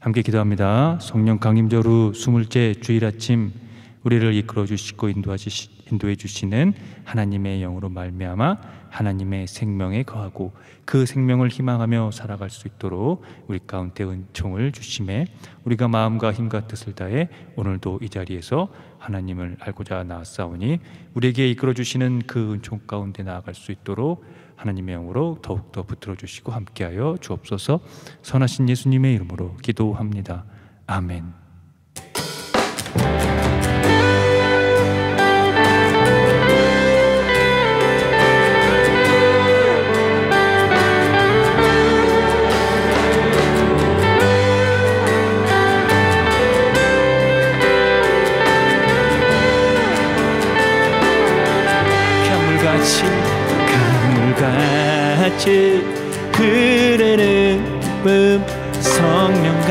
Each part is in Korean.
함께 기도합니다. 성령 강림절후 20째 주일 아침 우리를 이끌어 주시고 인도해 주시는 하나님의 영으로 말미암아 하나님의 생명에 거하고 그 생명을 희망하며 살아갈 수 있도록 우리 가운데 은총을 주심에 우리가 마음과 힘과 뜻을 다해 오늘도 이 자리에서 하나님을 알고자 나아싸우니 우리에게 이끌어 주시는 그 은총 가운데 나아갈 수 있도록 하나님의 영으로 더욱더 붙들어 주시고 함께하여 주옵소서. 선하신 예수님의 이름으로 기도합니다. 아멘. 강물같이 흐르는 품 성령과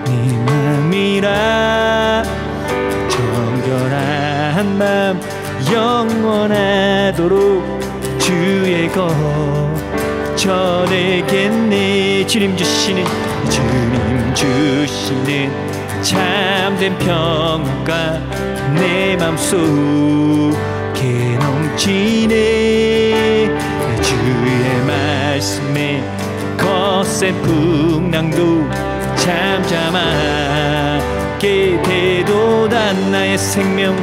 네 맘이라 정결한 맘 영원하도록 주의 것 전하겠네. 주님 주시는 참된 평화가 내 맘속에 넘치네. 주의 말씀에 거센 풍랑도 잠잠하게 되도다. 나의 생명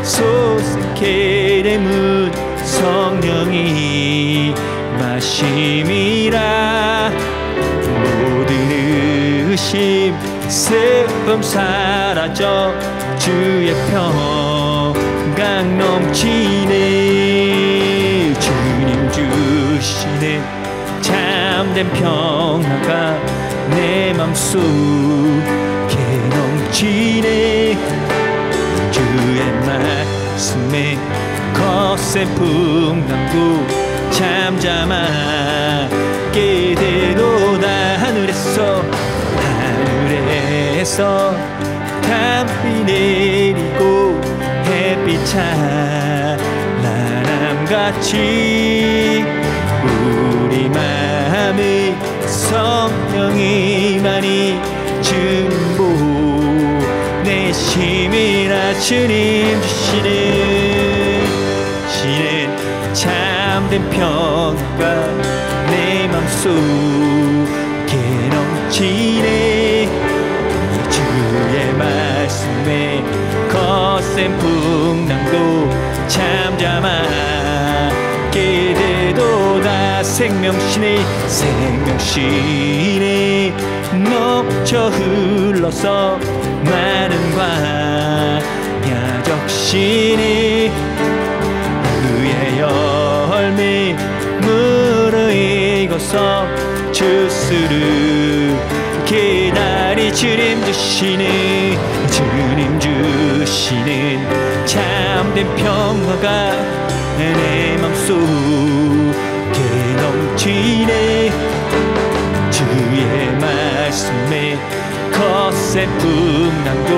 솟게 되문 성령이 마심이라. 모든 의심 슬픔 사라져 주의 평강 넘치네. 주님 주시는 참된 평화가 내 맘속에 넘치네. 주의 말씀에 거센 풍랑도 잠잠하게 되도다. 하늘에서 담비 내리고 햇빛 찬란함같이 우리 마음에 성령이 많이 증보내심이라. 주님 주시는 참된 평가 내 맘속에 넘치네. 주의 말씀에 거센 풍랑도 잠잠하게 되도다. 생명신이 넘쳐 흘러서 많은 광야 적신이 그의 열매 무르익어서 주스를 기다리. 주님 주시는 참된 평화가 내 맘속에 넘치네. 주의 말씀에 거센 풍랑도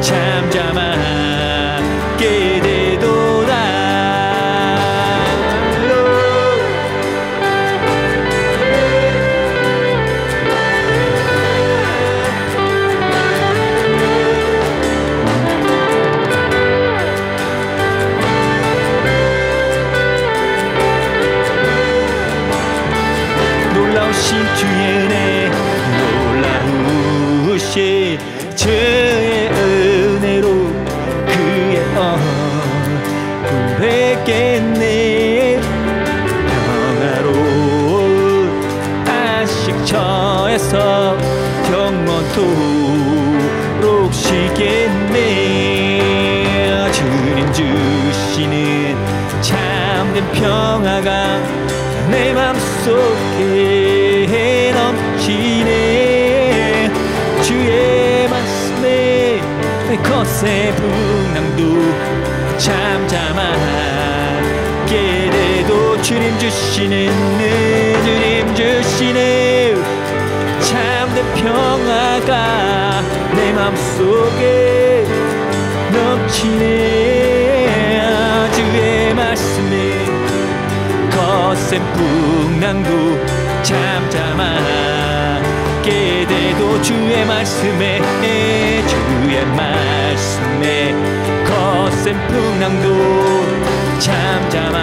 잠잠하게 되도다. 놀라우신 주의 은혜로 그의 구했겠네. 평화로운 안식처에서 영원토록 쉬겠네. 주님 주시는 참된 평화가 내 맘속에 넘치네. 주의 말씀에 거센 풍랑도 잠잠하게 돼도 주님 주시는 참된 평화가 내 맘속에 넘치네. 주의 말씀에 거센 풍랑도 잠잠하게 돼도 주의 말씀에 거센 풍랑도 잠잠하게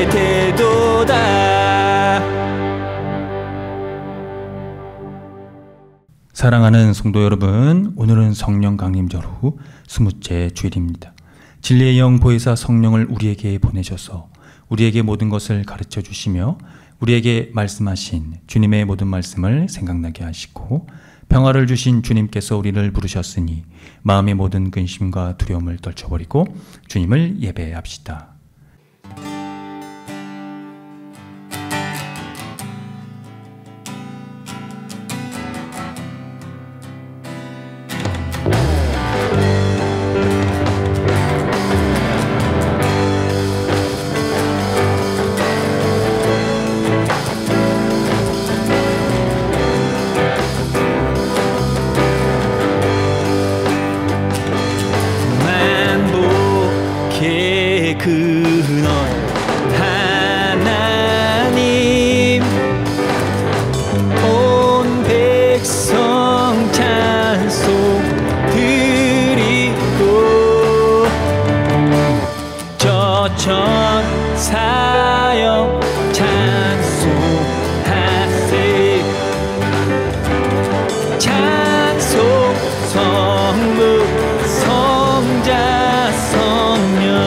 되도다. 사랑하는 성도 여러분, 오늘은 성령 강림절 후 20째 주일입니다. 진리의 영 보혜사 성령을 우리에게 보내셔서 우리에게 모든 것을 가르쳐 주시며 우리에게 말씀하신 주님의 모든 말씀을 생각나게 하시고 평화를 주신 주님께서 우리를 부르셨으니 마음의 모든 근심과 두려움을 떨쳐버리고 주님을 예배합시다. 근원 하나님 온 백성 찬송 드리고 저 천사여 찬송하세 찬송 성부 성자 성령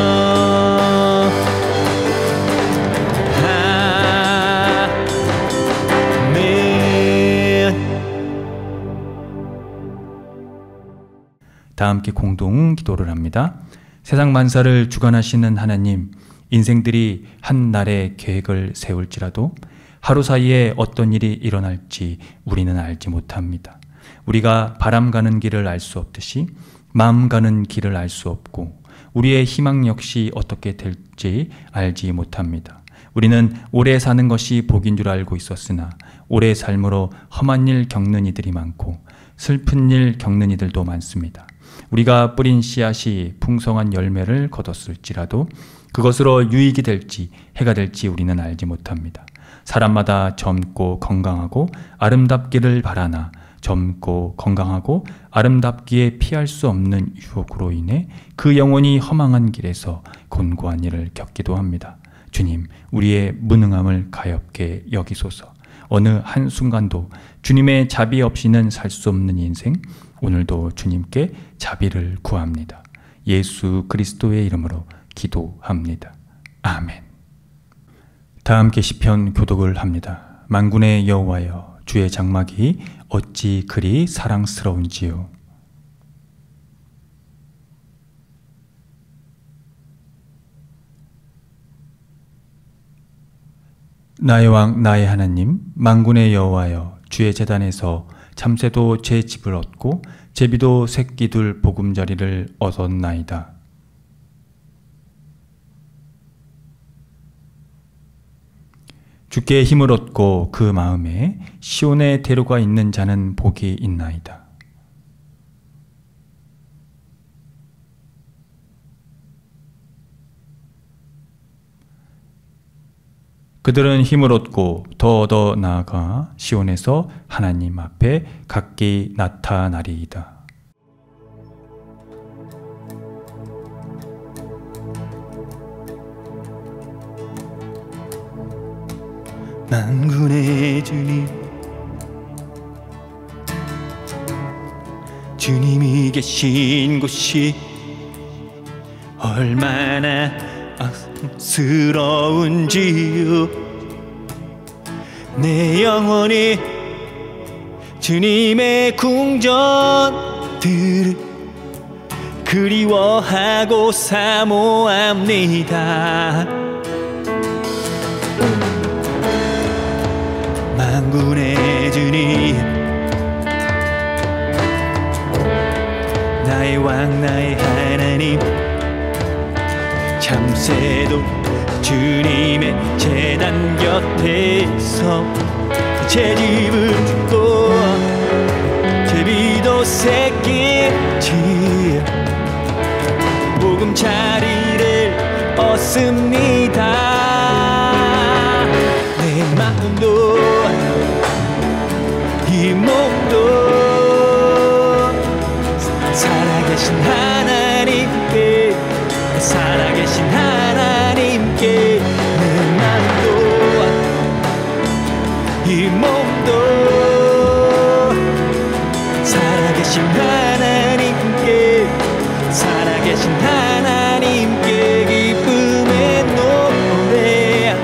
다 함께 공동 기도를 합니다. 세상 만사를 주관하시는 하나님, 인생들이 한 날의 계획을 세울지라도 하루 사이에 어떤 일이 일어날지 우리는 알지 못합니다. 우리가 바람 가는 길을 알 수 없듯이 마음 가는 길을 알 수 없고 우리의 희망 역시 어떻게 될지 알지 못합니다. 우리는 오래 사는 것이 복인 줄 알고 있었으나 오래 삶으로 험한 일 겪는 이들이 많고 슬픈 일 겪는 이들도 많습니다. 우리가 뿌린 씨앗이 풍성한 열매를 거뒀을지라도 그것으로 유익이 될지 해가 될지 우리는 알지 못합니다. 사람마다 젊고 건강하고 아름답기를 바라나 젊고 건강하고 아름답기에 피할 수 없는 유혹으로 인해 그 영혼이 허망한 길에서 곤고한 일을 겪기도 합니다. 주님, 우리의 무능함을 가엾게 여기소서. 어느 한순간도 주님의 자비 없이는 살 수 없는 인생, 오늘도 주님께 자비를 구합니다. 예수 그리스도의 이름으로 기도합니다. 아멘. 다 함께 시편 교독을 합니다. 만군의 여호와여, 주의 장막이 어찌 그리 사랑스러운지요. 나의 왕 나의 하나님, 만군의 여호와여, 주의 제단에서 참새도 제 집을 얻고 제비도 새끼둘 보금자리를 얻었나이다. 주께 힘을 얻고 그 마음에 시온의 대로가 있는 자는 복이 있나이다. 그들은 힘을 얻고 더 나아가 시온에서 하나님 앞에 각기 나타나리이다. 만군의 주님, 주님이 계신 곳이 얼마나 안쓰러운지요. 내 영혼이 주님의 궁전들을 그리워하고 사모합니다. 만군의 주님, 나의 왕 나의 하나님, 참새도 주님의 제단 곁에서 제 집을 짓고 제비도 새끼지 보금자리를 얻습니다. 내 살아계신 하나님께, 살아계신 하나님께 내 마음도 이 몸도 살아계신 하나님께, 살아계신 하나님께 기쁨의 노래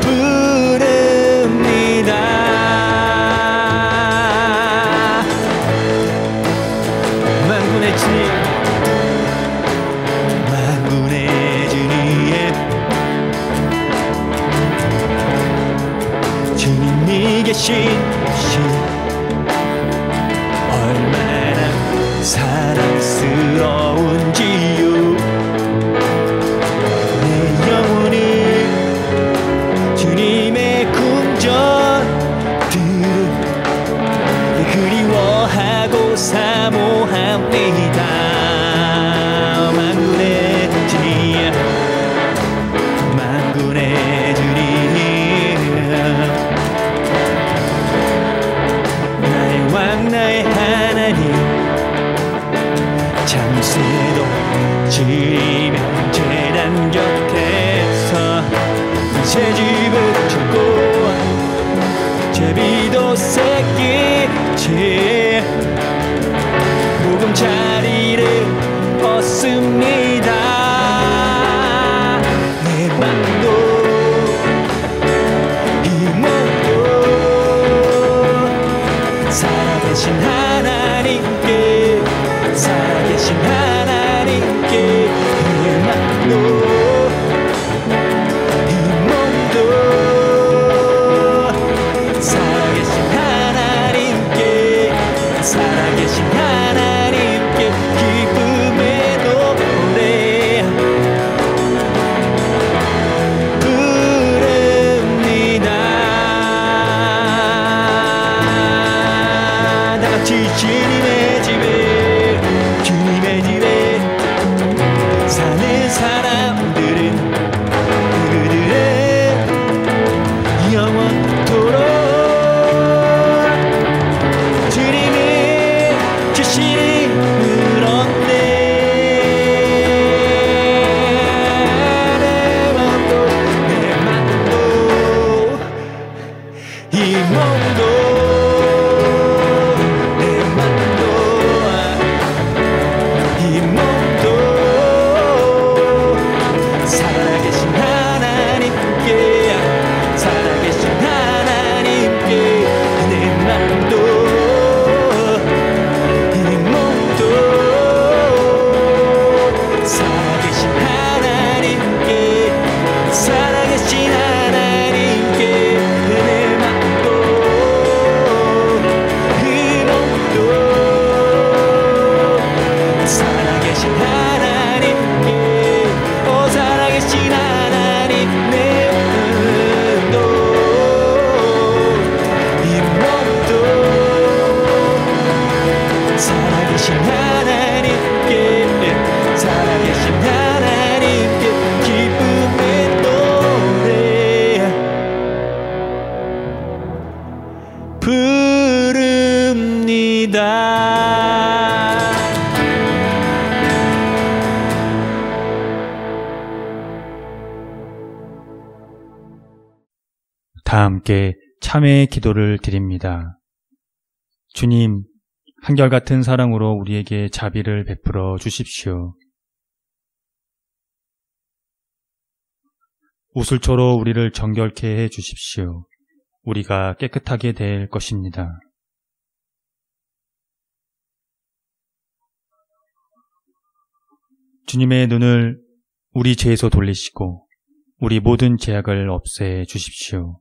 부릅니다. 만군의 주님, 만군의 주님, 주님이 계신 얼마나 사랑스러운지요. 내 영혼이 주님의 궁전들을 그리워하고 사모합니다. 만군의 주님, 만군의 주님, 나의 왕 나의 하나님, 참새도 지면 재단 곁에서 새 집을 짓고 제비도 새끼치 보금자리를 벗습니다. 내 맘도 이 몸도 살아계신 하나님께, 살아계신 하나님께 내 맘도 이 몸도 살아계신 하나님께, 살아계신 하나님께 기쁨의 노래 부릅니다. 다같이 주님의 집에, 주님의 집에 사는 사람들은 그들의 영원토록 주님이 주시니 그런데 내 맘도 이 몸도 내 맘도 이 몸도 살아계신 하나님께, 살아계신 하나님께 내 맘도 이 몸도 살아계신 하나님께, 살아계신 하나님께 내 맘도 이 몸도 살아계신 하나님께, 오 살아계신 하나님 내 몸도 이 몸도 살아계신 하나님께, 살아계신 하나님께 기쁨의 노래 부릅니다. 다 함께 참회의 기도를 드립니다. 주님, 한결같은 사랑으로 우리에게 자비를 베풀어 주십시오. 우슬초로 우리를 정결케 해 주십시오. 우리가 깨끗하게 될 것입니다. 주님의 눈을 우리 죄에서 돌리시고 우리 모든 죄악을 없애 주십시오.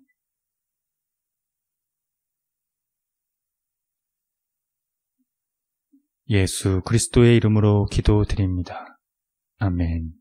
예수 그리스도의 이름으로 기도드립니다. 아멘.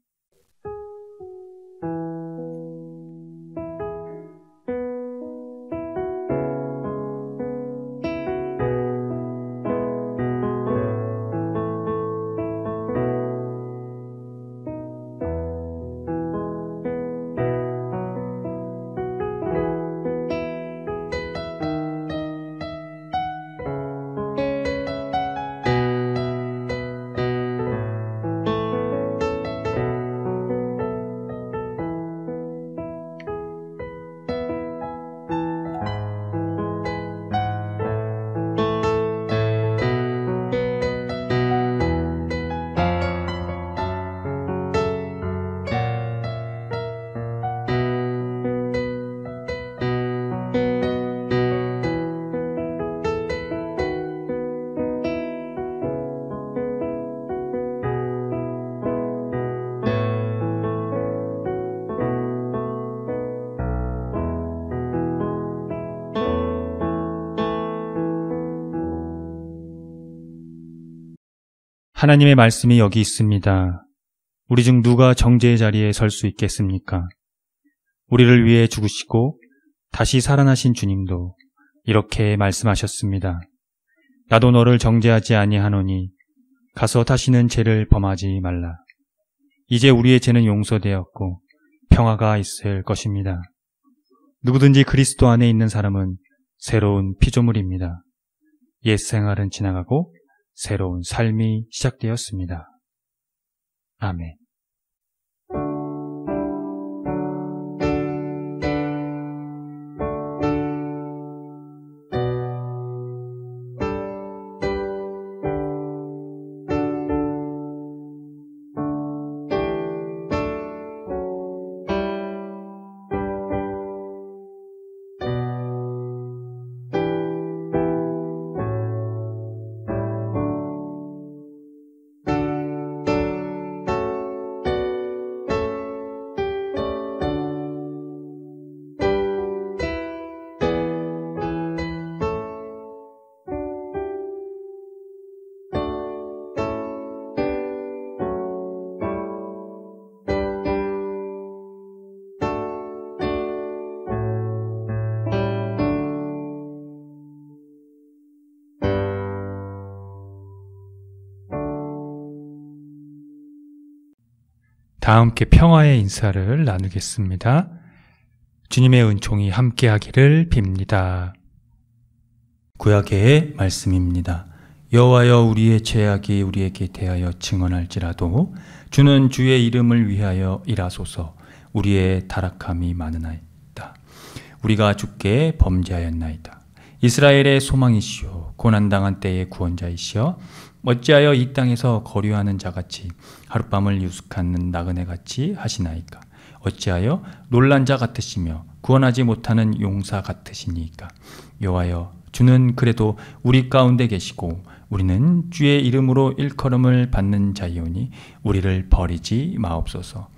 하나님의 말씀이 여기 있습니다. 우리 중 누가 정죄의 자리에 설 수 있겠습니까? 우리를 위해 죽으시고 다시 살아나신 주님도 이렇게 말씀하셨습니다. 나도 너를 정죄하지 아니하노니 가서 다시는 죄를 범하지 말라. 이제 우리의 죄는 용서되었고 평화가 있을 것입니다. 누구든지 그리스도 안에 있는 사람은 새로운 피조물입니다. 옛 생활은 지나가고 새로운 삶이 시작되었습니다. 아멘. 다 함께 평화의 인사를 나누겠습니다. 주님의 은총이 함께하기를 빕니다. 구약의 말씀입니다. 여호와여, 우리의 죄악이 우리에게 대하여 증언할지라도 주는 주의 이름을 위하여 일하소서. 우리의 타락함이 많으나이다. 우리가 주께 범죄하였나이다. 이스라엘의 소망이시오, 고난당한 때의 구원자이시여, 어찌하여 이 땅에서 거류하는 자같이 하룻밤을 유숙하는 나그네같이 하시나이까? 어찌하여 놀란 자 같으시며 구원하지 못하는 용사 같으시니까? 여호와여, 주는 그래도 우리 가운데 계시고 우리는 주의 이름으로 일컬음을 받는 자이오니 우리를 버리지 마옵소서.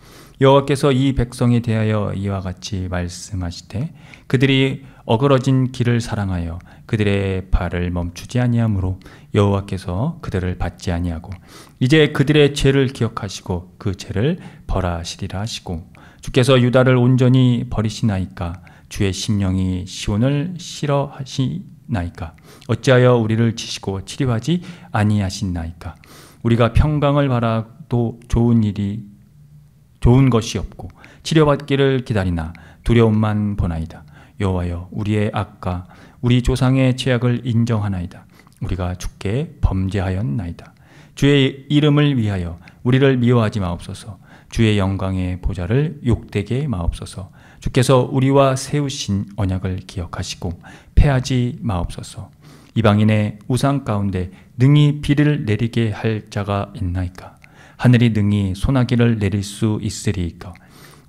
여호와께서 이 백성에 대하여 이와 같이 말씀하시되 그들이 어그러진 길을 사랑하여 그들의 발을 멈추지 아니하므로 여호와께서 그들을 받지 아니하고 이제 그들의 죄를 기억하시고 그 죄를 벌하시리라 하시고, 주께서 유다를 온전히 버리시나이까? 주의 심령이 시온을 싫어하시나이까? 어찌하여 우리를 치시고 치료하지 아니하시나이까? 우리가 평강을 바라도 좋은 것이 없고 치료받기를 기다리나 두려움만 보나이다. 여호와여, 우리의 악과 우리 조상의 죄악을 인정하나이다. 우리가 주께 범죄하였나이다. 주의 이름을 위하여 우리를 미워하지 마옵소서. 주의 영광의 보좌를 욕되게 마옵소서. 주께서 우리와 세우신 언약을 기억하시고 패하지 마옵소서. 이방인의 우상 가운데 능히 비를 내리게 할 자가 있나이까? 하늘이 능히 소나기를 내릴 수 있으리이까?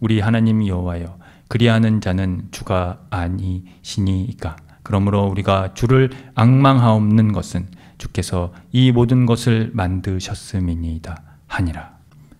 우리 하나님 여호와여, 그리하는 자는 주가 아니시니이까? 그러므로 우리가 주를 앙망하옵는 것은 주께서 이 모든 것을 만드셨음이니이다 하니라.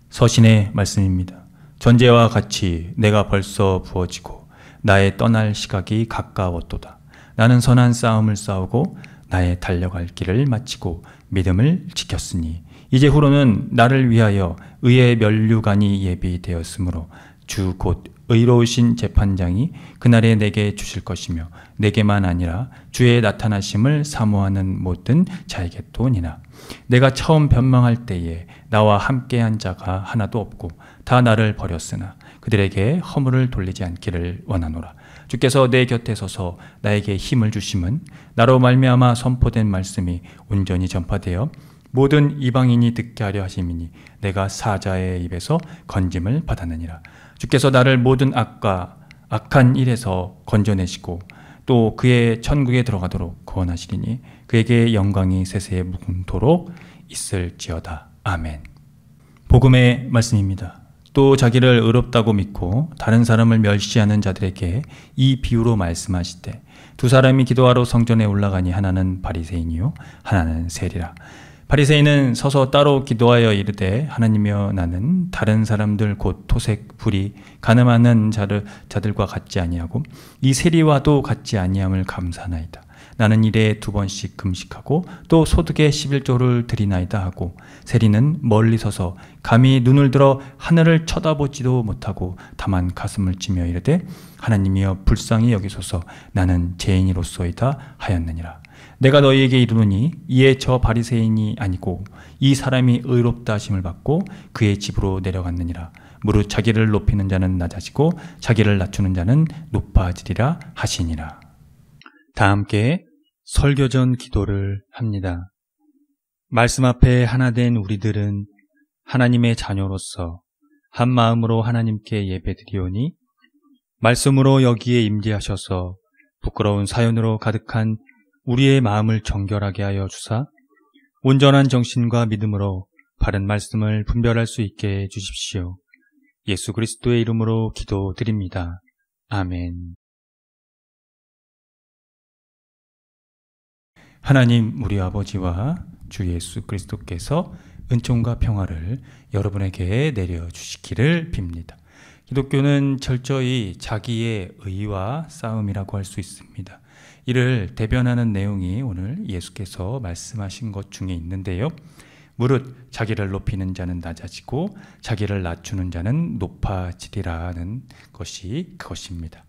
서신의 말씀입니다. 전제와 같이 내가 벌써 부어지고 나의 떠날 시각이 가까웠도다. 나는 선한 싸움을 싸우고 나의 달려갈 길을 마치고 믿음을 지켰으니 이제 후로는 나를 위하여 의의 면류관이 예비되었으므로 주 곧 의로우신 재판장이 그날에 내게 주실 것이며 내게만 아니라 주의 나타나심을 사모하는 모든 자에게 또니나. 내가 처음 변망할 때에 나와 함께한 자가 하나도 없고 다 나를 버렸으나 그들에게 허물을 돌리지 않기를 원하노라. 주께서 내 곁에 서서 나에게 힘을 주심은 나로 말미암아 선포된 말씀이 온전히 전파되어 모든 이방인이 듣게 하려 하심이니 내가 사자의 입에서 건짐을 받았느니라. 주께서 나를 모든 악과 악한 일에서 건져내시고 또 그의 천국에 들어가도록 구원하시리니 그에게 영광이 세세에 묵도록 있을지어다. 아멘. 복음의 말씀입니다. 또 자기를 의롭다고 믿고 다른 사람을 멸시하는 자들에게 이 비유로 말씀하시되 두 사람이 기도하러 성전에 올라가니 하나는 바리새인이요 하나는 세리라. 바리새인은 서서 따로 기도하여 이르되 하나님이여, 나는 다른 사람들 곧 토색, 불의, 가늠하는 자들과 같지 아니하고 이 세리와도 같지 아니함을 감사하나이다. 나는 일에 2번씩 금식하고 또 소득의 11조를 드리나이다 하고 세리는 멀리 서서 감히 눈을 들어 하늘을 쳐다보지도 못하고 다만 가슴을 치며 이르되 하나님이여 불쌍히 여기소서 나는 죄인이로소이다 하였느니라. 내가 너희에게 이르노니 이에 저 바리새인이 아니고 이 사람이 의롭다 하심을 받고 그의 집으로 내려갔느니라. 무릇 자기를 높이는 자는 낮아지고 자기를 낮추는 자는 높아지리라 하시니라. 다 함께 설교 전 기도를 합니다. 말씀 앞에 하나 된 우리들은 하나님의 자녀로서 한 마음으로 하나님께 예배드리오니 말씀으로 여기에 임재하셔서 부끄러운 사연으로 가득한 우리의 마음을 정결하게 하여 주사 온전한 정신과 믿음으로 바른 말씀을 분별할 수 있게 해주십시오. 예수 그리스도의 이름으로 기도드립니다. 아멘. 하나님 우리 아버지와 주 예수 그리스도께서 은총과 평화를 여러분에게 내려주시기를 빕니다. 기독교는 철저히 자기의 의와 싸움이라고 할 수 있습니다. 이를 대변하는 내용이 오늘 예수께서 말씀하신 것 중에 있는데요. 무릇 자기를 높이는 자는 낮아지고 자기를 낮추는 자는 높아지리라는 것이 그것입니다.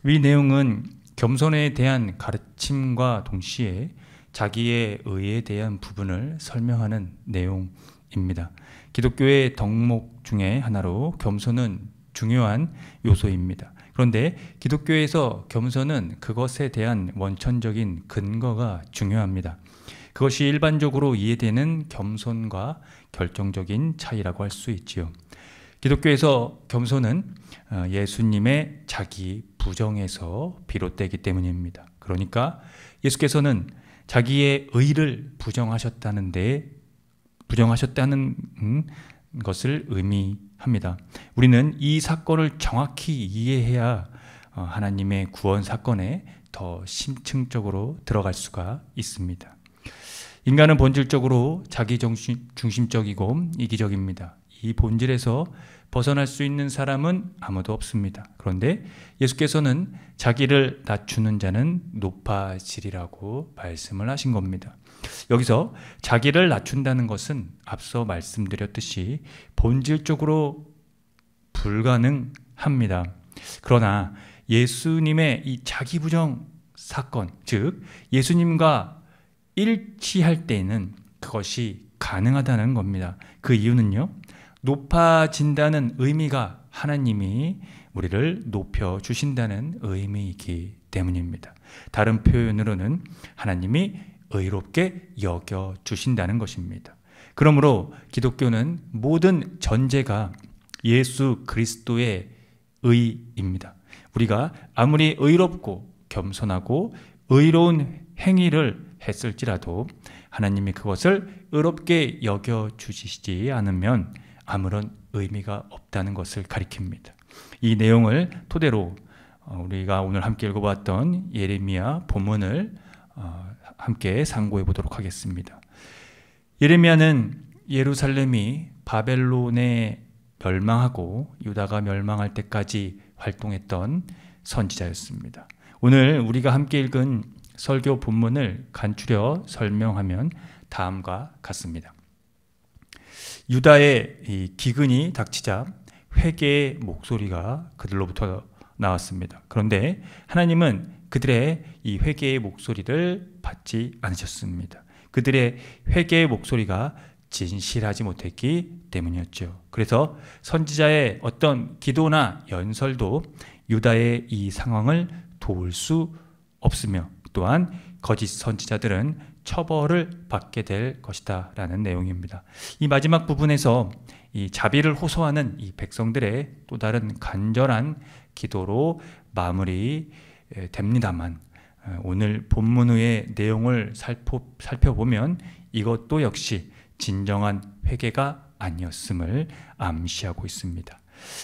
이 내용은 겸손에 대한 가르침과 동시에 자기의 의에 대한 부분을 설명하는 내용입니다. 기독교의 덕목 중에 하나로 겸손은 중요한 요소입니다. 그런데 기독교에서 겸손은 그것에 대한 원천적인 근거가 중요합니다. 그것이 일반적으로 이해되는 겸손과 결정적인 차이라고 할 수 있지요. 기독교에서 겸손은 예수님의 자기 부정에서 비롯되기 때문입니다. 그러니까 예수께서는 자기의 의를 부정하셨다는 것을 의미합니다. 우리는 이 사건을 정확히 이해해야 하나님의 구원 사건에 더 심층적으로 들어갈 수가 있습니다. 인간은 본질적으로 자기 중심적이고 이기적입니다. 이 본질에서 벗어날 수 있는 사람은 아무도 없습니다. 그런데 예수께서는 자기를 낮추는 자는 높아지리라고 말씀을 하신 겁니다. 여기서 자기를 낮춘다는 것은 앞서 말씀드렸듯이 본질적으로 불가능합니다. 그러나 예수님의 이 자기 부정 사건, 즉 예수님과 일치할 때에는 그것이 가능하다는 겁니다. 그 이유는요, 높아진다는 의미가 하나님이 우리를 높여주신다는 의미이기 때문입니다. 다른 표현으로는 하나님이 의롭게 여겨주신다는 것입니다. 그러므로 기독교는 모든 전제가 예수 그리스도의 의입니다. 우리가 아무리 의롭고 겸손하고 의로운 행위를 했을지라도 하나님이 그것을 의롭게 여겨주시지 않으면 아무런 의미가 없다는 것을 가리킵니다. 이 내용을 토대로 우리가 오늘 함께 읽어봤던 예레미야 본문을 함께 상고해 보도록 하겠습니다. 예레미야는 예루살렘이 바벨론에 멸망하고 유다가 멸망할 때까지 활동했던 선지자였습니다. 오늘 우리가 함께 읽은 설교 본문을 간추려 설명하면 다음과 같습니다. 유다의 이 기근이 닥치자 회개의 목소리가 그들로부터 나왔습니다. 그런데 하나님은 그들의 이 회개의 목소리를 받지 않으셨습니다. 그들의 회개의 목소리가 진실하지 못했기 때문이었죠. 그래서 선지자의 어떤 기도나 연설도 유다의 이 상황을 도울 수 없으며 또한 거짓 선지자들은 처벌을 받게 될 것이다 라는 내용입니다. 이 마지막 부분에서 이 자비를 호소하는 이 백성들의 또 다른 간절한 기도로 마무리됩니다만 오늘 본문의 내용을 살펴보면 이것도 역시 진정한 회개가 아니었음을 암시하고 있습니다.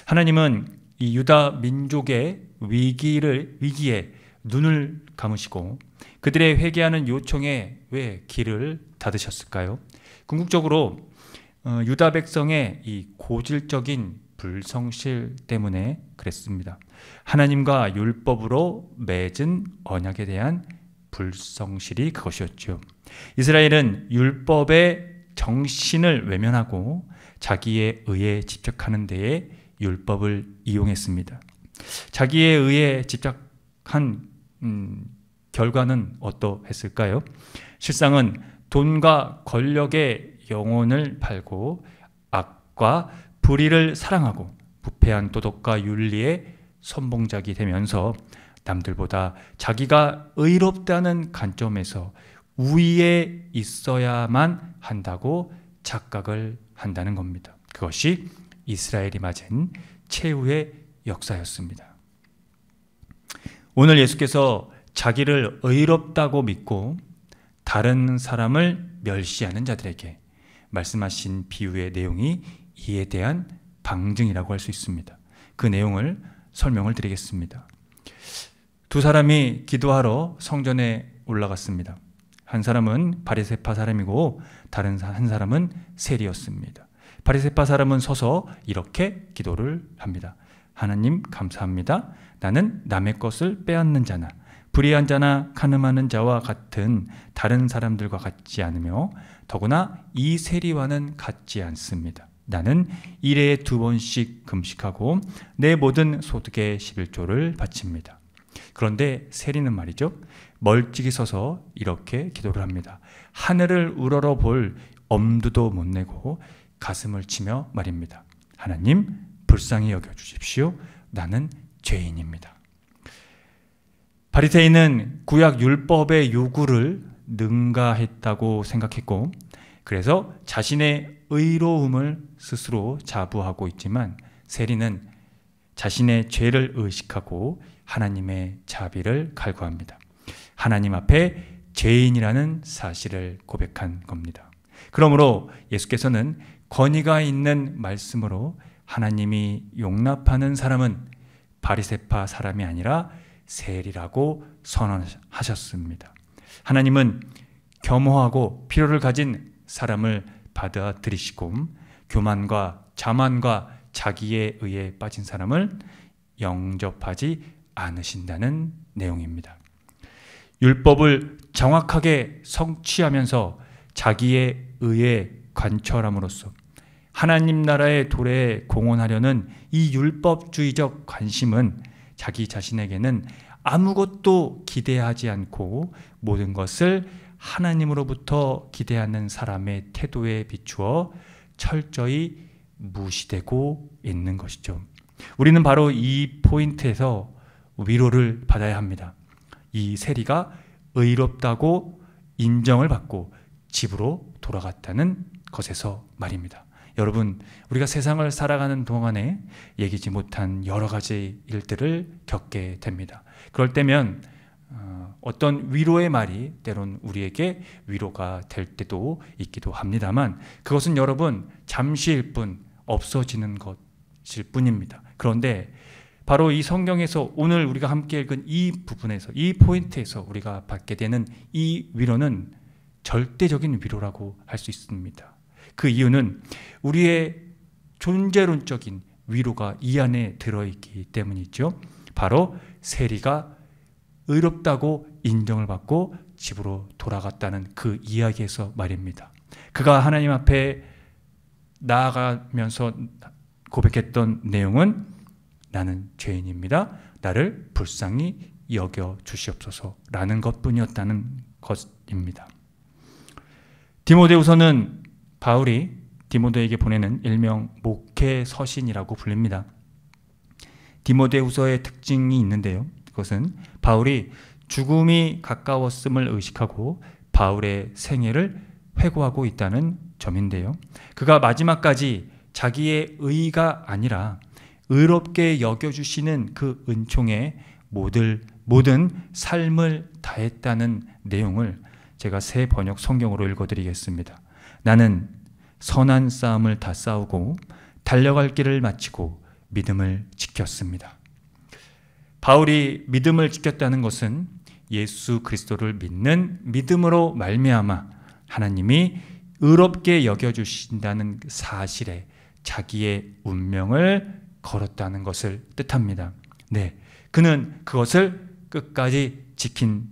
하나님은 이 유다 민족의 위기에 눈을 감으시고 그들의 회개하는 요청에 왜 길을 닫으셨을까요? 궁극적으로 유다 백성의 이 고질적인 불성실 때문에 그랬습니다. 하나님과 율법으로 맺은 언약에 대한 불성실이 그것이었죠. 이스라엘은 율법의 정신을 외면하고 자기의 의에 집착하는 데에 율법을 이용했습니다. 자기의 의에 집착한 결과는 어떠했을까요? 실상은 돈과 권력의 영혼을 팔고 악과 불의를 사랑하고 부패한 도덕과 윤리의 선봉작이 되면서 남들보다 자기가 의롭다는 관점에서 우위에 있어야만 한다고 착각을 한다는 겁니다. 그것이 이스라엘이 맞은 최후의 역사였습니다. 오늘 예수께서 자기를 의롭다고 믿고 다른 사람을 멸시하는 자들에게 말씀하신 비유의 내용이 이에 대한 방증이라고 할 수 있습니다. 그 내용을 설명을 드리겠습니다. 두 사람이 기도하러 성전에 올라갔습니다. 한 사람은 바리새파 사람이고 다른 한 사람은 세리였습니다. 바리새파 사람은 서서 이렇게 기도를 합니다. 하나님 감사합니다. 나는 남의 것을 빼앗는 자나 불의한 자나 간음하는 자와 같은 다른 사람들과 같지 않으며 더구나 이 세리와는 같지 않습니다. 나는 일에 2번씩 금식하고 내 모든 소득의 11조를 바칩니다. 그런데 세리는 말이죠, 멀찍이 서서 이렇게 기도를 합니다. 하늘을 우러러 볼 엄두도 못 내고 가슴을 치며 말입니다. 하나님 불쌍히 여겨주십시오. 나는 죄인입니다. 바리새인은 구약 율법의 요구를 능가했다고 생각했고 그래서 자신의 의로움을 스스로 자부하고 있지만 세리는 자신의 죄를 의식하고 하나님의 자비를 갈구합니다. 하나님 앞에 죄인이라는 사실을 고백한 겁니다. 그러므로 예수께서는 권위가 있는 말씀으로 하나님이 용납하는 사람은 바리새파 사람이 아니라 세리라고 선언하셨습니다. 하나님은 겸허하고 필요를 가진 사람을 받아들이시고 교만과 자만과 자기의 의에 빠진 사람을 영접하지 않으신다는 내용입니다. 율법을 정확하게 성취하면서 자기의 의에 관철함으로써 하나님 나라의 도래에 공헌하려는 이 율법주의적 관심은 자기 자신에게는 아무것도 기대하지 않고 모든 것을 하나님으로부터 기대하는 사람의 태도에 비추어 철저히 무시되고 있는 것이죠. 우리는 바로 이 포인트에서 위로를 받아야 합니다. 이 세리가 의롭다고 인정을 받고 집으로 돌아갔다는 것에서 말입니다. 여러분, 우리가 세상을 살아가는 동안에 얘기지 못한 여러 가지 일들을 겪게 됩니다. 그럴 때면 어떤 위로의 말이 때론 우리에게 위로가 될 때도 있기도 합니다만 그것은 여러분 잠시일 뿐 없어지는 것일 뿐입니다. 그런데 바로 이 성경에서 오늘 우리가 함께 읽은 이 부분에서 이 포인트에서 우리가 받게 되는 이 위로는 절대적인 위로라고 할 수 있습니다. 그 이유는 우리의 존재론적인 위로가 이 안에 들어있기 때문이죠. 바로 세리가 의롭다고 인정을 받고 집으로 돌아갔다는 그 이야기에서 말입니다. 그가 하나님 앞에 나아가면서 고백했던 내용은 나는 죄인입니다. 나를 불쌍히 여겨 주시옵소서라는 것뿐이었다는 것입니다. 디모데후서는 바울이 디모데에게 보내는 일명 목회 서신이라고 불립니다. 디모데후서의 특징이 있는데요. 그것은 바울이 죽음이 가까웠음을 의식하고 바울의 생애를 회고하고 있다는 점인데요. 그가 마지막까지 자기의 의가 아니라 의롭게 여겨주시는 그 은총에 모든 삶을 다했다는 내용을 제가 새 번역 성경으로 읽어드리겠습니다. 나는 선한 싸움을 다 싸우고 달려갈 길을 마치고 믿음을 지켰습니다. 바울이 믿음을 지켰다는 것은 예수 그리스도를 믿는 믿음으로 말미암아 하나님이 의롭게 여겨주신다는 사실에 자기의 운명을 걸었다는 것을 뜻합니다. 네, 그는 그것을 끝까지 지킨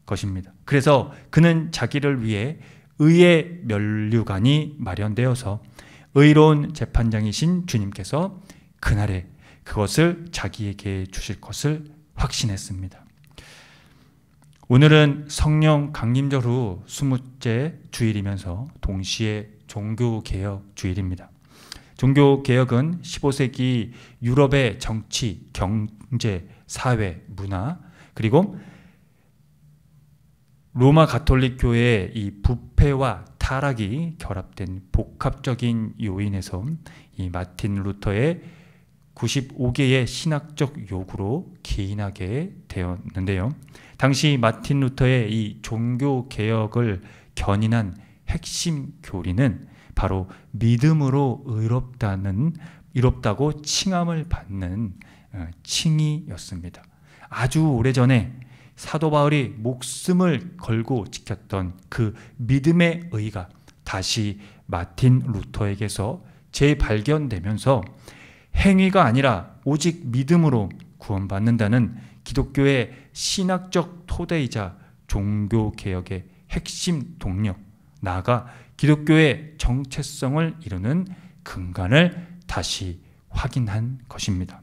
것입니다. 그래서 그는 자기를 위해 의의 면류관이 마련되어서 의로운 재판장이신 주님께서 그날에 그것을 자기에게 주실 것을 확신했습니다. 오늘은 성령 강림절 후 20째 주일이면서 동시에 종교개혁 주일입니다. 종교개혁은 15세기 유럽의 정치, 경제, 사회, 문화, 그리고 로마 가톨릭 교회의 이 부패와 타락이 결합된 복합적인 요인에서 이 마틴 루터의 95개의 신학적 요구로 기인하게 되었는데요. 당시 마틴 루터의 이 종교 개혁을 견인한 핵심 교리는 바로 믿음으로 의롭다고 칭함을 받는 칭의였습니다. 아주 오래전에 사도 바울이 목숨을 걸고 지켰던 그 믿음의 의가 다시 마틴 루터에게서 재발견되면서 행위가 아니라 오직 믿음으로 구원받는다는 기독교의 신학적 토대이자 종교개혁의 핵심 동력, 나아가 기독교의 정체성을 이루는 근간을 다시 확인한 것입니다.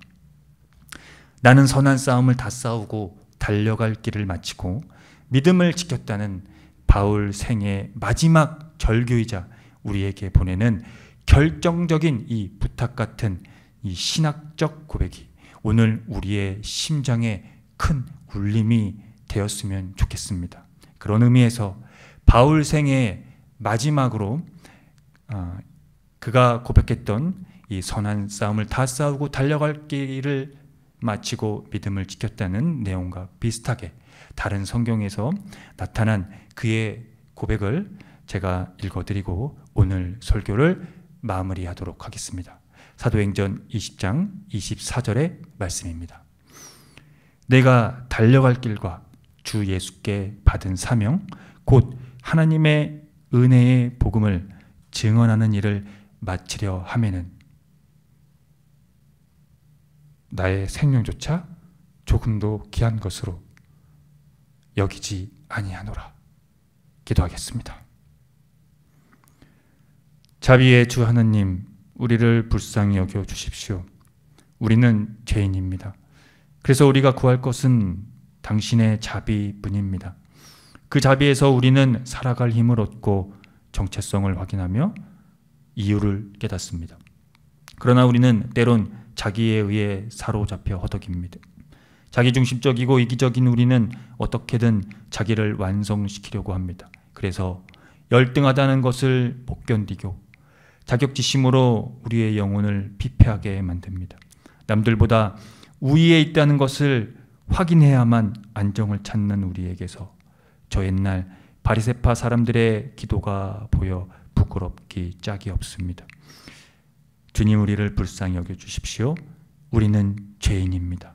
나는 선한 싸움을 다 싸우고 달려갈 길을 마치고 믿음을 지켰다는 바울 생의 마지막 절규이자 우리에게 보내는 결정적인 이 부탁 같은 이 신학적 고백이 오늘 우리의 심장에 큰 울림이 되었으면 좋겠습니다. 그런 의미에서 바울 생의 마지막으로 그가 고백했던 이 선한 싸움을 다 싸우고 달려갈 길을 마치고 믿음을 지켰다는 내용과 비슷하게 다른 성경에서 나타난 그의 고백을 제가 읽어드리고 오늘 설교를 마무리하도록 하겠습니다. 사도행전 20장 24절의 말씀입니다. 내가 달려갈 길과 주 예수께 받은 사명 곧 하나님의 은혜의 복음을 증언하는 일을 마치려 하면은 나의 생명조차 조금도 귀한 것으로 여기지 아니하노라. 기도하겠습니다. 자비의 주 하나님, 우리를 불쌍히 여겨 주십시오. 우리는 죄인입니다. 그래서 우리가 구할 것은 당신의 자비뿐입니다. 그 자비에서 우리는 살아갈 힘을 얻고 정체성을 확인하며 이유를 깨닫습니다. 그러나 우리는 때론 자기에 의해 사로잡혀 허덕입니다. 자기중심적이고 이기적인 우리는 어떻게든 자기를 완성시키려고 합니다. 그래서 열등하다는 것을 못 견디고 자격지심으로 우리의 영혼을 피폐하게 만듭니다. 남들보다 우위에 있다는 것을 확인해야만 안정을 찾는 우리에게서 저 옛날 바리새파 사람들의 기도가 보여 부끄럽기 짝이 없습니다. 주님, 우리를 불쌍히 여겨주십시오. 우리는 죄인입니다.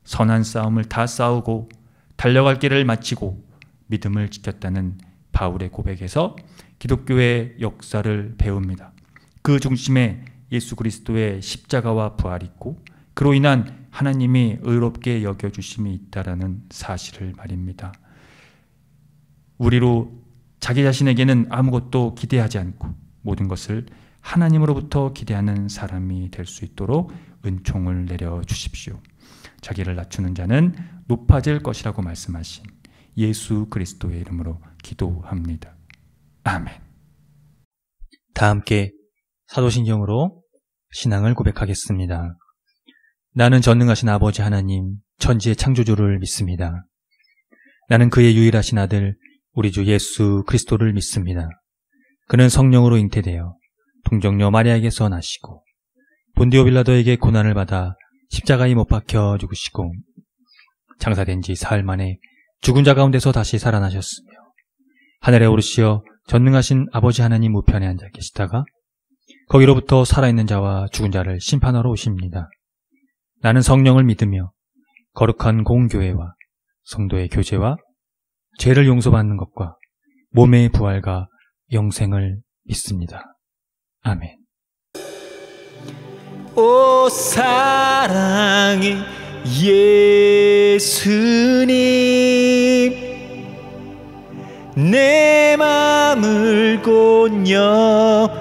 선한 싸움을 다 싸우고 달려갈 길을 마치고 믿음을 지켰다는 바울의 고백에서 기독교의 역사를 배웁니다. 그 중심에 예수 그리스도의 십자가와 부활이 있고 그로 인한 하나님이 의롭게 여겨주심이 있다라는 사실을 말입니다. 우리로 자기 자신에게는 아무것도 기대하지 않고 모든 것을 하나님으로부터 기대하는 사람이 될 수 있도록 은총을 내려주십시오. 자기를 낮추는 자는 높아질 것이라고 말씀하신 예수 그리스도의 이름으로 기도합니다. 아멘. 다 함께 사도신경으로 신앙을 고백하겠습니다. 나는 전능하신 아버지 하나님, 천지의 창조주를 믿습니다. 나는 그의 유일하신 아들, 우리 주 예수 그리스도를 믿습니다. 그는 성령으로 잉태되어 동정녀 마리아에게서 나시고 본디오 빌라도에게 고난을 받아 십자가에 못 박혀 죽으시고 장사된 지 사흘 만에 죽은 자 가운데서 다시 살아나셨으며 하늘에 오르시어 전능하신 아버지 하나님 우편에 앉아 계시다가 거기로부터 살아있는 자와 죽은 자를 심판하러 오십니다. 나는 성령을 믿으며 거룩한 공교회와 성도의 교제와 죄를 용서받는 것과 몸의 부활과 영생을 믿습니다. 아멘. 오 사랑의 예수님, 내 맘을 곧 여니다.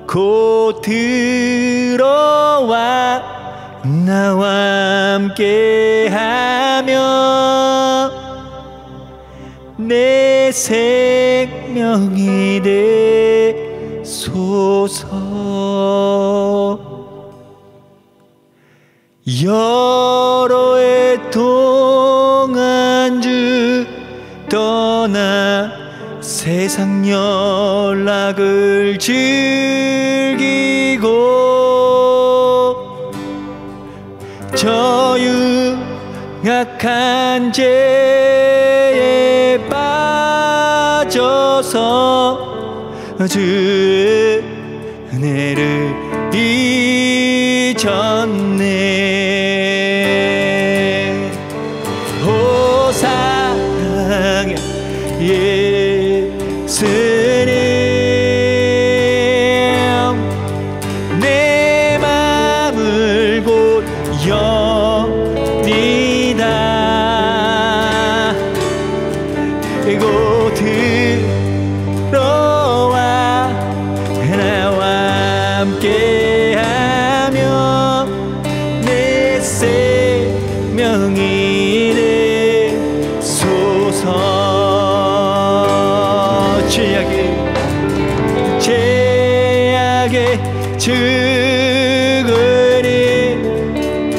곧 들어와 나와 함께하며 내 생명이 되소서. 여러 해 동안 주 떠나 세상 연락을 즐기고 저 흉악한 죄에 빠져서 주의 은혜를 잊었네. 오 사랑의 예수님, 내 맘을 곧 여니다. 곧 들어와 나와 함께하며 내 생명이 되소서. 죄악의 죽은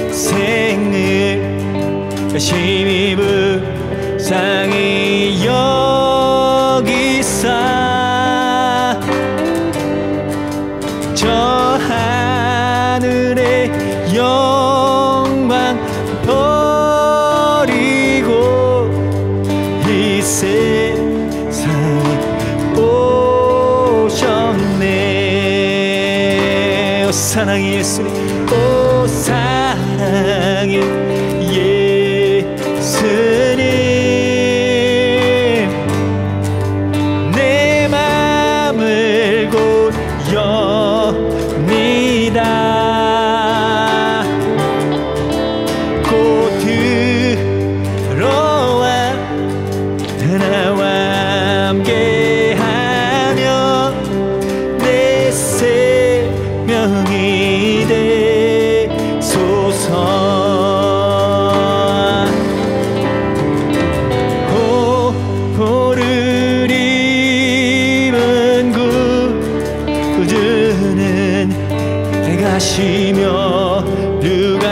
인생을 심히 불쌍히 여기사 저 하늘의 영광 버리고 이 세상에 오셨네. 오 사랑의 예수님, 오 사랑의 예수님, 내 맘을 곧 여니다. 곧 들어와 나와 함께하며 내 생명이 되소서. 보를 입은 구주는 가시며 누간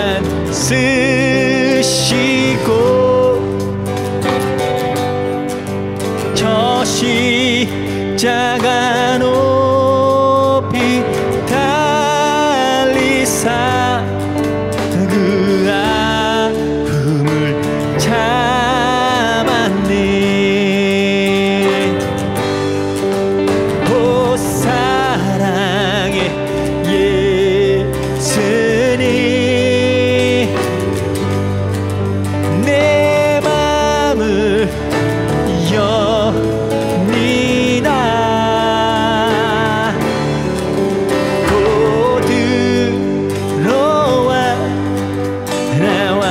쓰시고 저 십자가 높이 달리사 그 아픔을 참았네. 오 사랑의 예수님, 내 맘을 여니다. 곧 들어와 나와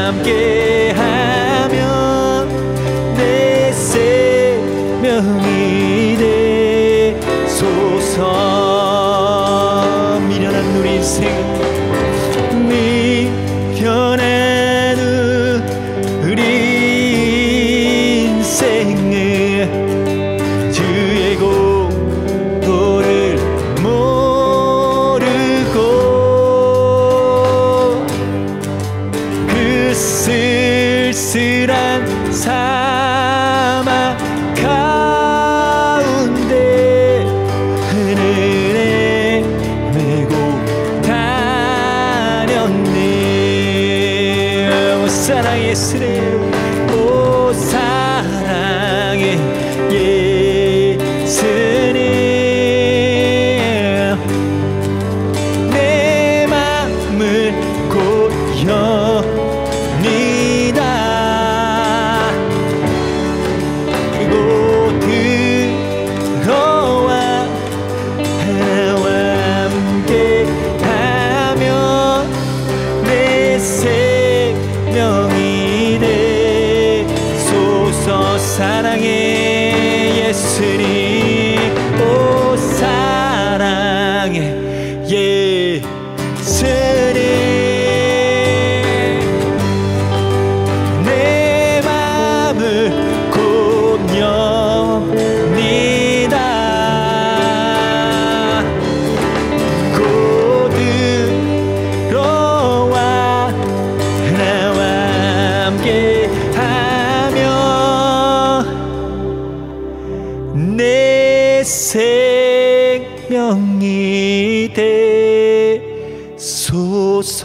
함께하며 내 생명이 되소서. 미련한 우리 인생, 미련한 우리 인생을 주의 공도를 모르고 그 쓸쓸한 사막 가운데 은혜에 메고 다녔네. 오 사랑의 예수님, 오 사랑의 예수님, 내 맘을 곧 여니다. 곧 들어와 나와 함께하며 내 생명이 성이 되소서.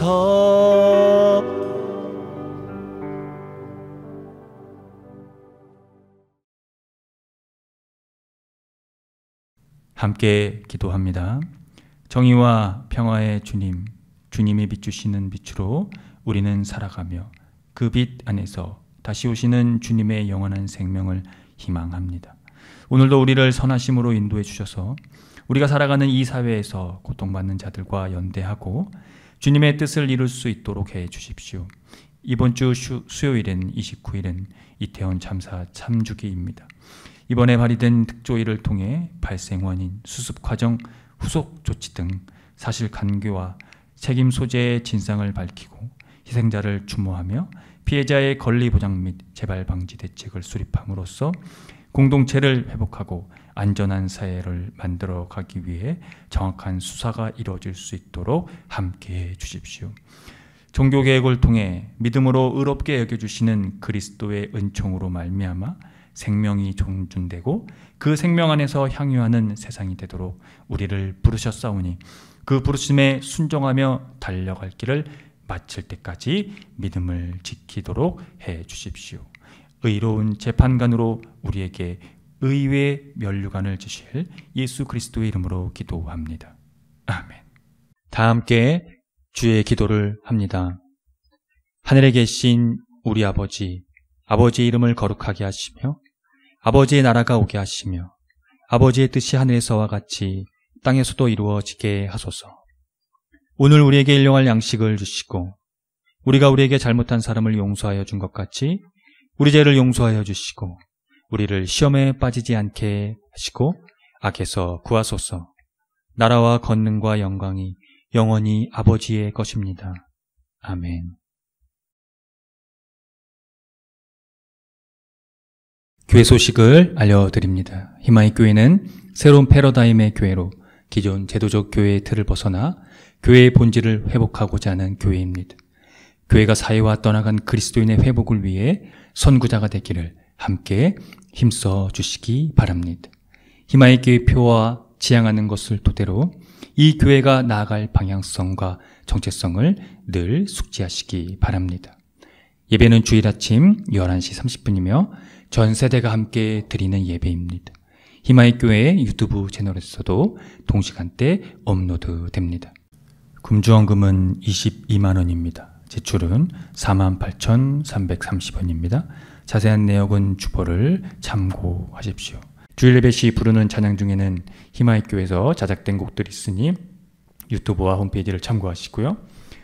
함께 기도합니다. 정의와 평화의 주님, 주님이 비추시는 빛으로 우리는 살아가며 그 빛 안에서 다시 오시는 주님의 영원한 생명을 희망합니다. 오늘도 우리를 선하심으로 인도해 주셔서 우리가 살아가는 이 사회에서 고통받는 자들과 연대하고 주님의 뜻을 이룰 수 있도록 해 주십시오. 이번 주 수요일은 29일은 이태원 참사 참주기입니다. 이번에 발의된 특조위를 통해 발생 원인, 수습 과정, 후속 조치 등 사실 관계와 책임 소재의 진상을 밝히고 희생자를 추모하며 피해자의 권리 보장 및 재발 방지 대책을 수립함으로써 공동체를 회복하고 안전한 사회를 만들어 가기 위해 정확한 수사가 이루어질 수 있도록 함께해 주십시오. 종교개혁을 통해 믿음으로 의롭게 여겨주시는 그리스도의 은총으로 말미암아 생명이 존중되고 그 생명 안에서 향유하는 세상이 되도록 우리를 부르셨사오니 그 부르심에 순종하며 달려갈 길을 마칠 때까지 믿음을 지키도록 해 주십시오. 의로운 재판관으로 우리에게 의의 면류관을 주실 예수 그리스도의 이름으로 기도합니다. 아멘. 다 함께 주의 기도를 합니다. 하늘에 계신 우리 아버지, 아버지의 이름을 거룩하게 하시며 아버지의 나라가 오게 하시며 아버지의 뜻이 하늘에서와 같이 땅에서도 이루어지게 하소서. 오늘 우리에게 일용할 양식을 주시고 우리가 우리에게 잘못한 사람을 용서하여 준 것 같이 우리 죄를 용서하여 주시고 우리를 시험에 빠지지 않게 하시고 악에서 구하소서. 나라와 권능과 영광이 영원히 아버지의 것입니다. 아멘. 교회 소식을 알려드립니다. 희망의 교회는 새로운 패러다임의 교회로 기존 제도적 교회의 틀을 벗어나 교회의 본질을 회복하고자 하는 교회입니다. 교회가 사회와 떠나간 그리스도인의 회복을 위해 선구자가 되기를 함께 힘써 주시기 바랍니다. 희망의 교회 표와 지향하는 것을 토대로 이 교회가 나아갈 방향성과 정체성을 늘 숙지하시기 바랍니다. 예배는 주일 아침 11시 30분이며 전 세대가 함께 드리는 예배입니다. 희망의 교회 유튜브 채널에서도 동시간대 업로드됩니다. 금주원금은 22만 원입니다. 지출은 48,330원입니다. 자세한 내역은 주보를 참고하십시오. 주일 예배 시 부르는 찬양 중에는 희망의 교회에서 자작된 곡들이 있으니 유튜브와 홈페이지를 참고하시고요.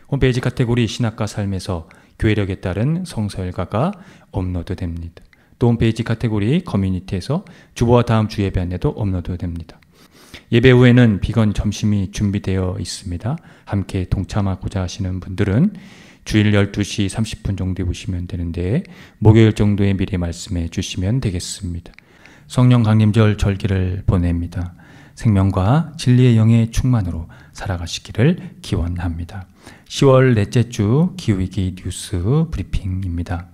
홈페이지 카테고리 신학과 삶에서 교회력에 따른 성서일가가 업로드됩니다. 또 홈페이지 카테고리 커뮤니티에서 주보와 다음 주 예배 안내도 업로드됩니다. 예배 후에는 비건 점심이 준비되어 있습니다. 함께 동참하고자 하시는 분들은 주일 12시 30분 정도에 오시면 되는데 목요일 정도에 미리 말씀해 주시면 되겠습니다. 성령 강림절 절기를 보냅니다. 생명과 진리의 영의 충만으로 살아가시기를 기원합니다. 10월 넷째 주 기후위기 뉴스 브리핑입니다.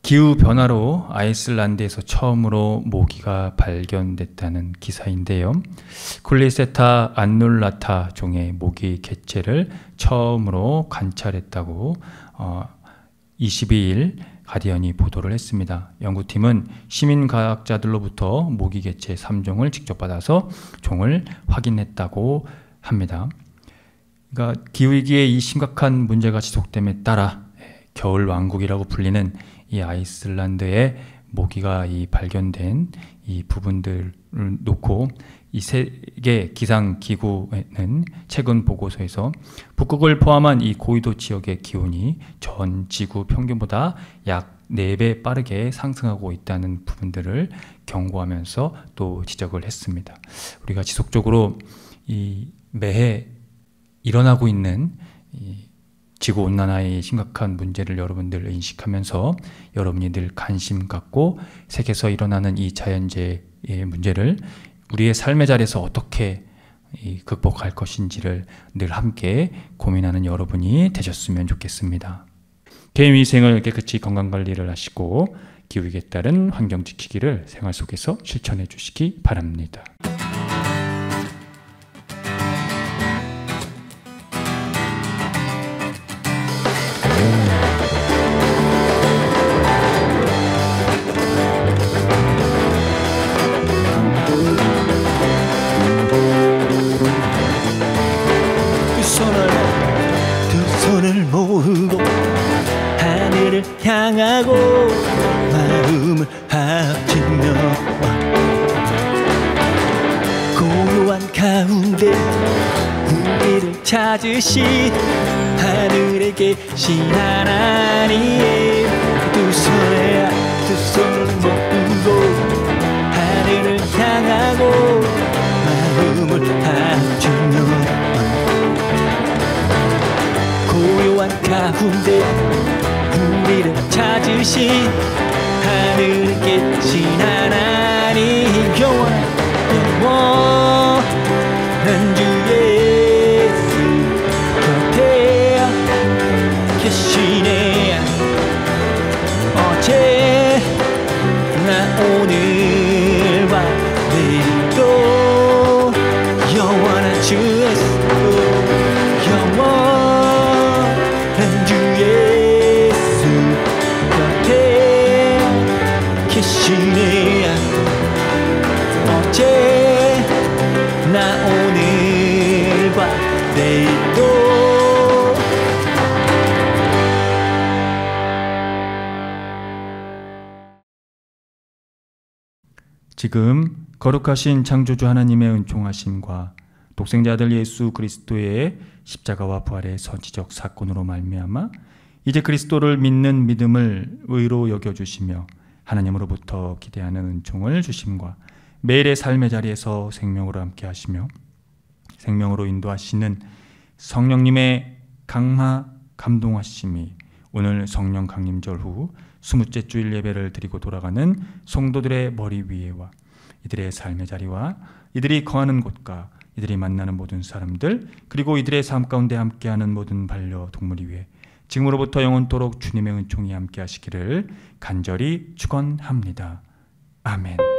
기후변화로 아이슬란드에서 처음으로 모기가 발견됐다는 기사인데요. 쿨리세타 안눌라타 종의 모기 개체를 처음으로 관찰했다고 22일 가디언이 보도를 했습니다. 연구팀은 시민과학자들로부터 모기 개체 3종을 직접 받아서 종을 확인했다고 합니다. 그러니까 기후위기의 이 심각한 문제가 지속됨에 따라 겨울 왕국이라고 불리는 이 아이슬란드의 모기가 발견된 이 부분들을 놓고 이 세계 기상기구는 최근 보고서에서 북극을 포함한 이 고위도 지역의 기온이 전 지구 평균보다 약 4배 빠르게 상승하고 있다는 부분들을 경고하면서 또 지적을 했습니다. 우리가 지속적으로 이 매해 일어나고 있는 이 지구온난화의 심각한 문제를 여러분들 인식하면서 여러분이 늘 관심 갖고 세계에서 일어나는 이 자연재해의 문제를 우리의 삶의 자리에서 어떻게 극복할 것인지를 늘 함께 고민하는 여러분이 되셨으면 좋겠습니다. 개인위생을 깨끗이 건강관리를 하시고 기후위기에 따른 환경 지키기를 생활 속에서 실천해 주시기 바랍니다. 향하고 마음을 합치며 고요한 가운데 우리를 찾으신 하늘에 계신 하나님, 두 손을 모으고 하늘을 향하고 마음을 합치며 고요한 가운데 우리를 찾으신 하늘에 계신 하나님, 영원한 주 예수 곁에 계시네. 어제나 오늘과 내일도 영원한 주 예수, 영원한 주 예수 곁에 계시네. 어제나 오늘과 내일도. 지금 거룩하신 창조주 하나님의 은총하심과 독생자 아들 예수 그리스도의 십자가와 부활의 선지적 사건으로 말미암아 이제 그리스도를 믿는 믿음을 의로 여겨주시며 하나님으로부터 기대하는 은총을 주심과 매일의 삶의 자리에서 생명으로 함께 하시며 생명으로 인도하시는 성령님의 강화 감동하심이 오늘 성령 강림절 후 20째 주일 예배를 드리고 돌아가는 성도들의 머리 위에와 이들의 삶의 자리와 이들이 거하는 곳과 이들이 만나는 모든 사람들, 그리고 이들의 삶 가운데 함께하는 모든 반려동물 위에 지금으로부터 영원토록 주님의 은총이 함께 하시기를 간절히 축원합니다. 아멘.